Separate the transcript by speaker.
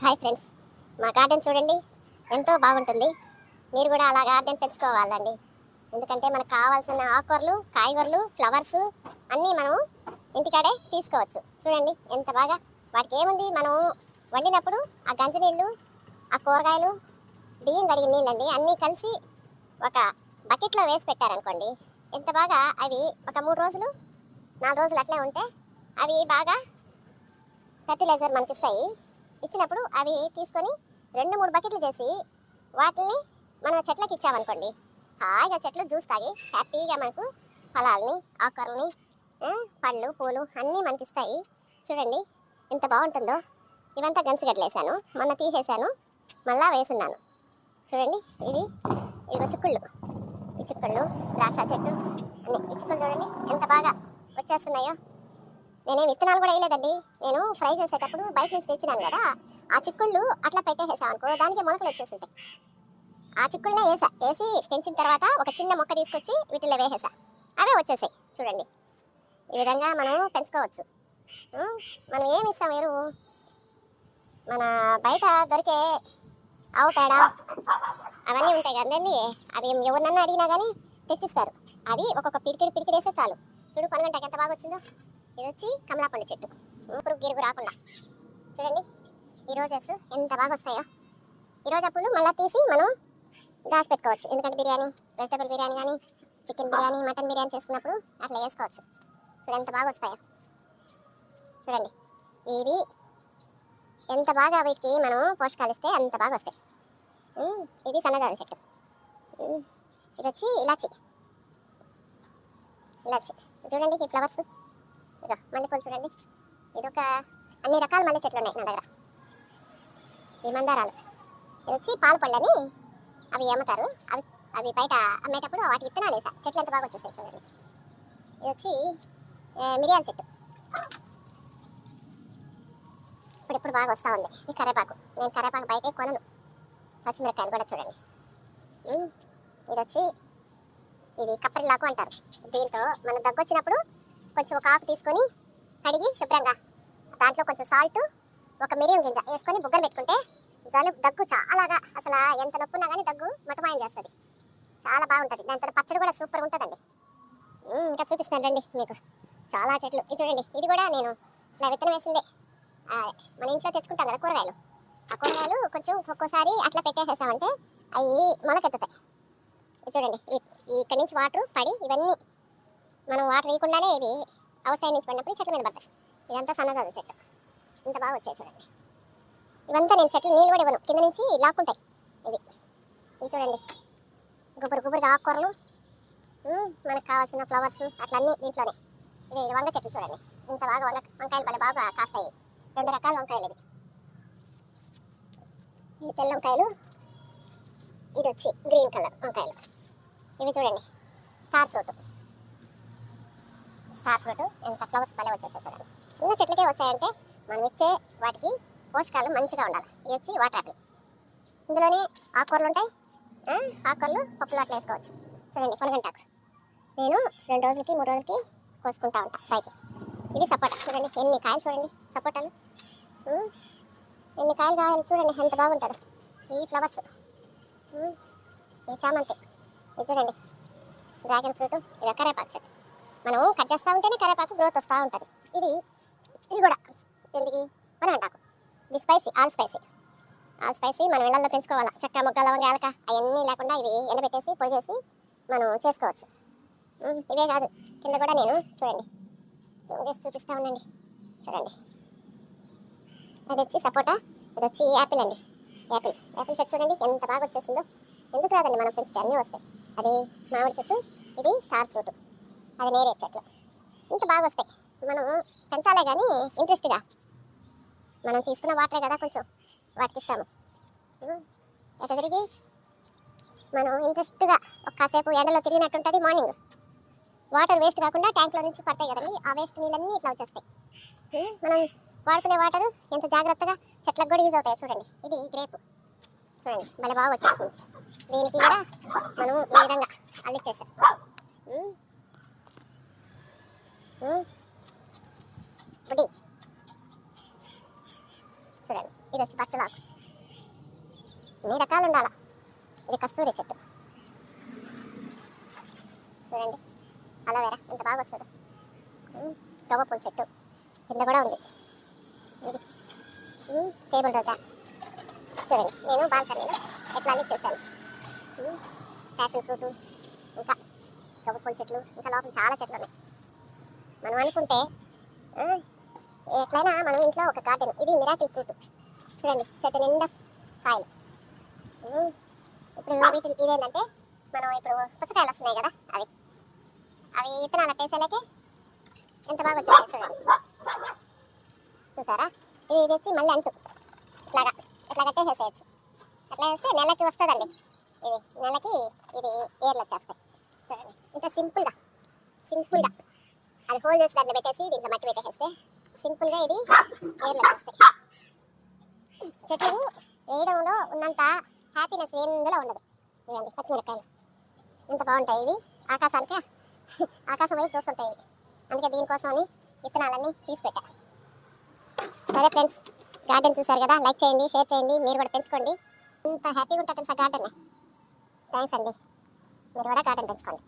Speaker 1: Hi friends, మా garden చూడండి ఎంతో బాగుంటుంది. మీరు కూడా అలా గార్డెన్ పెంచుకోవాలండి. ఎందుకంటే మనకు కావాల్సిన ఆకుకూరలు, కాయగూరలు, ఫ్లవర్స్ అన్నీ మనం ఇంటికాడే తీసుకోవచ్చు. చూడండి ఎంత బాగా. వాటికి ఏముంది, మనం వండినప్పుడు ఆ గంజి నీళ్ళు, ఆ కూరగాయలు, బియ్యం కడిగిన నీళ్ళండి అన్నీ కలిసి ఒక బకెట్లో వేసి పెట్టారనుకోండి, ఎంత బాగా అవి ఒక 3 రోజులు 4 రోజులు అట్లే ఉంటే అవి బాగా ఫెర్టిలైజర్ మనకి ఇస్తాయి. ఇచ్చినప్పుడు అవి తీసుకొని 2-3 బకెట్లు చేసి వాటిని మన చెట్లకి ఇచ్చామనుకోండి, హాయిగా చెట్లు జ్యూస్ తాగి హ్యాపీగా మనకు ఫలాల్ని, ఆకుకూరల్ని, పళ్ళు పూలు అన్నీ మనకి ఇస్తాయి. చూడండి ఎంత బాగుంటుందో. ఇవంతా గంచిగడ్డలు వేసాను, మొన్న తీసేసాను, మళ్ళా వేసున్నాను. చూడండి ఇదిగో చిక్కుళ్ళు, ఈ చిక్కుళ్ళు, ద్రాక్ష చెట్టు అన్నీ. ఈ చిక్కులు చూడండి ఎంత బాగా వచ్చేస్తున్నాయో. నేనేం విత్తనాలు కూడా వేయలేదండి. నేను ఫ్రై చేసేటప్పుడు బయట నుంచి తెచ్చినాను కదా, ఆ చిక్కుళ్ళు అట్లా పెట్టేసేసాం అనుకో, దానికి మొలకలు వచ్చేస్తుంటాయి. ఆ చిక్కుళ్ళనే వేసి పెంచిన తర్వాత ఒక చిన్న మొక్క తీసుకొచ్చి వీటిల్లో వేసేసా, అవే వచ్చేసాయి. చూడండి ఈ విధంగా మనం పెంచుకోవచ్చు. మనం ఏమి ఇస్తాం ఎరువు, మన బయట దొరికే ఆవు పేడ అవన్నీ ఉంటాయి కదండి, అవి ఎవరినన్నా అడిగినా కానీ తెచ్చిస్తారు. అవి ఒక్కొక్క పిడికిడి వేస్తే చాలు. చూడు పనుగంటకి ఎంత బాగా వచ్చిందో. ఇది వచ్చి కమలాపండు చెట్టు, పురుగు గిరుగు రాకుండా. చూడండి ఈ రోజెస్ ఎంత బాగా వస్తాయో. ఈ రోజా పూలు మళ్ళీ తీసి మనం దాచి పెట్టుకోవచ్చు. ఎందుకంటే బిర్యానీ, వెజిటబుల్ బిర్యానీ కానీ, చికెన్ బిర్యానీ, మటన్ బిర్యానీ చేసుకున్నప్పుడు అట్లా వేసుకోవచ్చు. చూడండి ఎంత బాగా వస్తాయో. చూడండి ఇవి ఎంత బాగా, వీటికి మనం పోషకాలు ఇస్తే అంత బాగా వస్తాయి. ఇది సన్నజాజి చెట్టు, ఇది వచ్చి ఇలాచి. చూడండి ఈ ఫ్లవర్స్, ఇదో మల్లెపూలు చూడండి. ఇదొక అన్ని రకాల మల్లె చెట్లు ఉన్నాయి నా దగ్గర. ఈ మందారాలు, ఇది వచ్చి పాల పళ్ళని, అవి అమ్ముతారు. అవి బయట అమ్మేటప్పుడు వాటి విత్తనాలు వేసా, చెట్లు ఎంత బాగా వచ్చేసాయి చూడండి. ఇది వచ్చి మిరియాల చెట్టు, ఇప్పుడు బాగా వస్తూ ఉంది. ఈ కరేపాకు, నేను కరేపాకు బయటే కొనను. పచ్చిమిరకాయలు కూడా చూడండి. ఇది వచ్చి ఇది కప్పరిలాకు అంటారు. దీంతో మనం దగ్గు వచ్చినప్పుడు కొంచెం ఒక ఆకు తీసుకొని కడిగి శుభ్రంగా దాంట్లో కొంచెం సాల్ట్, ఒక మిరియం గింజ వేసుకొని బుగ్గలు పెట్టుకుంటే దగ్గు చాలాగా, అసలు ఎంత నొప్పున్నా కానీ దగ్గు మటమాయం చేస్తుంది. చాలా బాగుంటుంది. దాంతో పచ్చడి కూడా సూపర్ ఉంటుందండి. ఇంకా చూపిస్తాను రండి మీకు చాలా చెట్లు. ఇది చూడండి, ఇది కూడా నేను ఇలా విత్తనం వేసిందే. మన ఇంట్లో తెచ్చుకుంటాం కదా కూరగాయలు, ఆ కూరగాయలు కొంచెం ఒక్కోసారి అట్లా పెట్టేసేసామంటే అవి మొలకెత్తుతాయి. ఇది చూడండి, ఇక్కడి నుంచి వాటర్ పడి ఇవన్నీ మనం వాటర్ వేయకుండానే ఇవి అవుట్ సైడ్ నుంచి పడినప్పుడు చెట్ల మీద పడతాయి. ఇదంతా సన్నజాజి చెట్లు, ఇంత బాగా వచ్చాయి చూడండి. ఇవంతా నేను చెట్లు నీళ్ళు కూడా ఇవ్వను, కింద నుంచి లాక్కుంటాయి ఇవి చూడండి. గుబురుగా ఆకుకూరలు, మనకు కావాల్సిన ఫ్లవర్స్ అట్లా అన్నీ దీంట్లోనే. ఇది వంగ చెట్లు చూడండి, ఇంత బాగా వంకాయలు భలే బాగా కాస్తాయి. 2 రకాల వంకాయలు. ఇవి తెల్ల వంకాయలు, ఇది వచ్చి గ్రీన్ కలర్ వంకాయలు. ఇవి చూడండి స్టార్ ఫ్రూట్ ఎంత ఫ్లవర్స్ భలే వచ్చేసాయి చూడండి. చిన్న చెట్లకే వచ్చాయంటే మనం ఇచ్చే వాటికి పోషకాలు మంచిగా ఉండాలి. ఇది వచ్చి వాటర్ యాపిల్, ఇందులోనే ఆకుకూరలు ఉంటాయి. ఆకుకూరలు పప్పులు అట్లా వేసుకోవచ్చు. చూడండి పొనగంటాకు, నేను 2 రోజులకి 3 రోజులకి కోసుకుంటా ఉంటా ఫ్రైకి. ఇది సపోటా, చూడండి ఎన్ని కాయలు చూడండి. సపోటాలు ఎన్ని కాయలు కావాలి చూడండి, ఎంత బాగుంటుందో. ఈ ఫ్లవర్స్, ఇవి చామంతి. ఇది చూడండి డ్రాగన్ ఫ్రూట్. ఇది కరేపాకు చెట్టు, మనం కట్ చేస్తూ ఉంటేనే కరేపాకు గ్రోత్ వస్తూ ఉంటుంది. ఇది కూడా ఎందుకు పొనగంటాకు. ఇది ఆల్ స్పైసీ మనం ఇళ్ళల్లో పెంచుకోవాలి. చెక్క, మొగ్గ, లవంగ, యాలక అవన్నీ లేకుండా ఇవి ఎండబెట్టేసి పొడి చేసి మనం చేసుకోవచ్చు. ఇవే కాదు, కింద కూడా నేను చూడండి చేసి చూపిస్తూ ఉండండి. చూడండి అది వచ్చి సపోటా, ఇది వచ్చి యాపిల్ అండి. యాపిల్ చెట్టు చూడండి ఎంత బాగా వచ్చేసిందో. ఎందుకు రాదండి, మనం పెంచితే అన్నీ వస్తాయి. అది మామిడి చెట్టు, ఇది స్టార్ ఫ్రూట్, అది నేరేడు చెట్లు. ఇంత బాగా వస్తాయి. మనం పెంచాలే కానీ ఇంట్రెస్ట్గా, మనం తీసుకున్న వాటరే కదా కొంచెం వాటికి ఇస్తాము. ఎట తిరిగి మనం ఇంట్రెస్ట్గా ఒక్కసేపు ఎండలో తిరిగినట్టుంటుంది. మార్నింగ్ వాటర్ వేస్ట్ కాకుండా ట్యాంక్లో నుంచి పడతాయి కదండి, ఆ వేస్ట్ నీళ్ళన్నీ ఇట్లా వచ్చేస్తాయి. మనం వాడుకునే వాటర్ ఎంత జాగ్రత్తగా చెట్లకు కూడా యూజ్ అవుతాయి. చూడండి ఇది గ్రేప్, చూడండి భలే బాగా వచ్చేస్తుంది. దీనికి కూడా మనం ఈ విధంగా అల్లిచ్చేసాం. చూడండి ఇది వచ్చి పచ్చలాకు. ఇన్ని రకాలు ఉండాలా. ఇది కస్తూరి చెట్టు చూడండి, అలోవెరా ఎంత బాగా వస్తుందో. గవ్వపూల చెట్టు కింద కూడా ఉంది. ఇది టేబుల్ రోజా చూడండి, నేను బాల్కనీలో ఎట్లా అన్ని చేశాను. ప్యాషన్ ఫ్రూట్, ఇంకా గవ్వపూల చెట్లు, ఇంకా లోపల చాలా చెట్లు ఉన్నాయి. మనం అనుకుంటే ఎట్లయినా మనం ఇంట్లో ఒక గార్డెన్. ఇది మిరాకిల్ ఫ్రూట్ చూడండి, చెట్టు నిండా కాయలు. ఇప్పుడు వీటికి ఇదేంటంటే మనం ఇప్పుడు పుచ్చకాయలు వస్తున్నాయి కదా, అవి విత్తనాలు వేసేలాకే ఎంత బాగా వచ్చాయి చూడండి. చూసారా, ఇది వచ్చి మళ్ళీ అంటూ ఇట్లా కట్టేసేసేయచ్చు. అట్లా వేస్తే నెలకి వస్తుందండి. ఇది నెలకి ఇది ఏర్లు వచ్చేస్తాయి చూడండి. ఇంకా సింపుల్గా అది హోల్ చేసి దాంట్లో పెట్టేసి దీంట్లో మట్టి పెట్టేస్తే సింపుల్గా ఇది ఏర్లు వచ్చేస్తాయి. చెట్లు వేయడంలో ఉన్నంత హ్యాపీనెస్ ఎందులో ఉండదు. ఇదండి పచ్చిమిరపకాయలు ఎంత బాగుంటాయి. ఇవి ఆకాశం వైపు చూస్తుంటాయి ఇవి. అందుకే దీనికోసం అని విత్తనాలన్నీ తీసి పెట్టా. సరే ఫ్రెండ్స్, గార్డెన్ చూసారు కదా, లైక్ చేయండి, షేర్ చేయండి, మీరు కూడా పెంచుకోండి. ఇంత హ్యాపీగా ఉంటుంది తెలుసా గార్డెన్. థ్యాంక్స్ అండి, మీరు కూడా గార్డెన్ పెంచుకోండి.